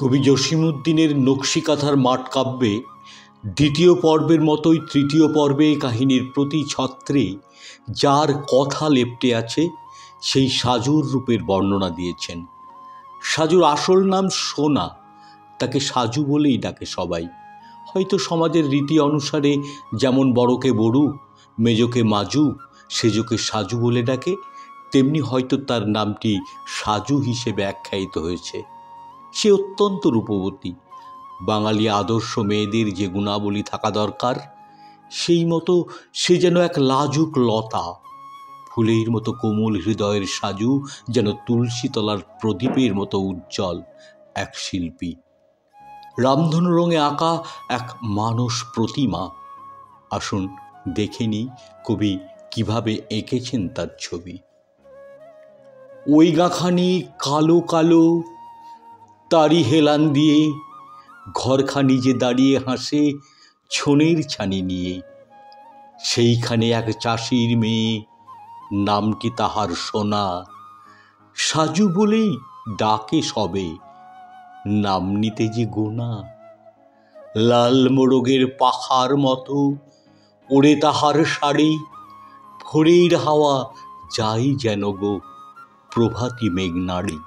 কবি জসীমউদ্দীনের নকশিকাঁথার মাঠ কাব্যে দ্বিতীয় পর্বের মতোই তৃতীয় পর্বে কাহিনীর প্রতি ছত্রে যার কথা লেপ্টে আছে সেই সাজুর রূপের বর্ণনা দিয়েছেন। সাজুর আসল নাম সোনা, তাকে সাজু বলেই ডাকে সবাই। হয়তো সমাজের রীতি অনুসারে যেমন বড়কে বড়ু, মেজোকে মাজু, সেজোকে সাজু বলে ডাকে, তেমনি হয়তো তার নামটি সাজু হিসেবে আখ্যায়িত হয়েছে। সে অত্যন্ত রূপবতী। বাঙালি আদর্শ মেয়েদের যে গুণাবলী থাকা দরকার সেই মতো সে যেন এক লাজুক লতা। ফুলের মতো কোমল হৃদয়ের সাজু যেন তুলসীতলার প্রদীপের মতো উজ্জ্বল এক শিল্পী। রামধনু রঙে আঁকা এক মানস প্রতিমা। আসুন দেখে নিই কবি কিভাবে এঁকেছেন তার ছবি। ওই গাঁখানি কালো কালো, তারি হেলান দিয়ে ঘরখানি যে দাঁড়িয়ে হাসে ছোনের ছানি নিয়ে। সেইখানে এক চাষির মেয়ে, নামটি তাহার সোনা। সাজু বলেই ডাকে সবে, নাম নিতে যে গোনা। লাল মোরগের পাখার মতো ওড়ে তাহার শাড়ি, ভোরের হাওয়া যাই যেন গো প্রভাতী মেঘনাড়ি।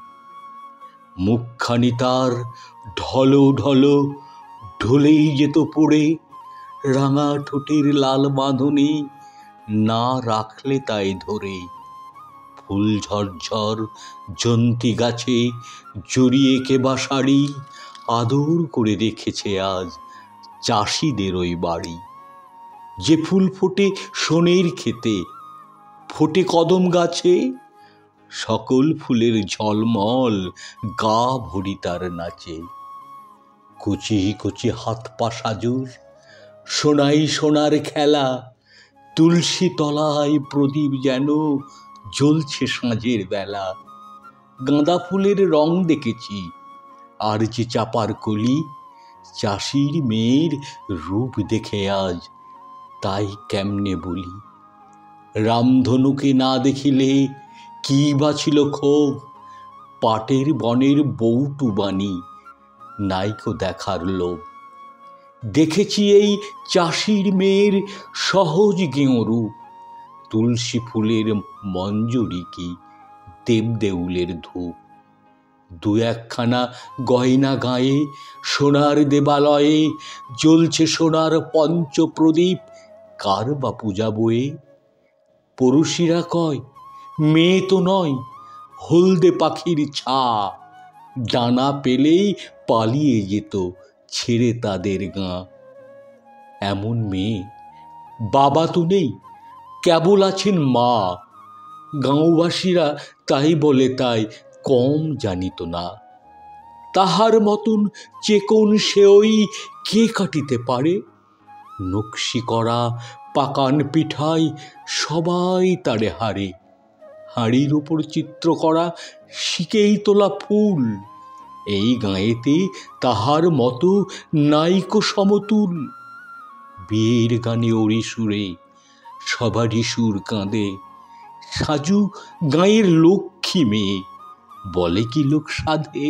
মুখখানি তার ঢলো ঢলো, ঢলেই যেত পড়ে, রাঙা ঠোঁটের লাল বাঁধনে না রাখলে তাই ধরে। ফুল ঝরঝর জন্তি গাছে জড়িয়ে কেবা শাড়ি, আদর করে রেখেছে আজ চাষিদের ওই বাড়ি। যে ফুল ফোটে সোনের ক্ষেতে, ফোটে কদম গাছে, সকল ফুলের ঝলমল গা ভরি তার নাচে। কচি কচি হাত পা সাজুর, সোনাই সোনার খেলা, তুলসী তলায় প্রদীপ যেন জ্বলছে সাঁঝের বেলা। গাঁদা ফুলের রং দেখেছি, আর যে চাপার কলি, চাষির মেয়ের রূপ দেখে আজ তাই কেমনে বলি। রামধনুকে না দেখিলে কি বা ছিল ক্ষোভ, পাটের বনের বউটু বানি নাইকো দেখার লোভ। দেখেছি এই চাষির মেয়ের সহজ গেঁয়ো রূপ, তুলসী ফুলের মঞ্জরি কি দেবদেউলের ধূপ। দু একখানা গয়না গায়ে সোনার দেবালয়ে জ্বলছে সোনার পঞ্চপ্রদীপ, কার বা পূজা বয়ে। পড়শিরা কয় মেয়ে তো নয়, হলদে পাখির ছা, ডানা পেলেই পালিয়ে যেত ছেড়ে তাদের গাঁ। এমন মেয়ে বাবা তো নেই, কেবল আছেন মা। গাঁওবাসীরা তাই বলে তাই কম জানিত না। তাহার মতন চেকন সেওই কে কাটিতে পারে। নকশি করা পাকান পিঠায় সবাই তারে হারে। হাঁড়ির উপর চিত্র করা শিকেই তোলা ফুল, এই গাঁয়েতে তাহার মতো নাইকো সমতুল। বিয়ের গানে ওড়ি সুরে সবারই সুর কাঁদে, সাজু গাঁয়ের লক্ষ্মী মেয়ে, বলে কি লোক সাধে।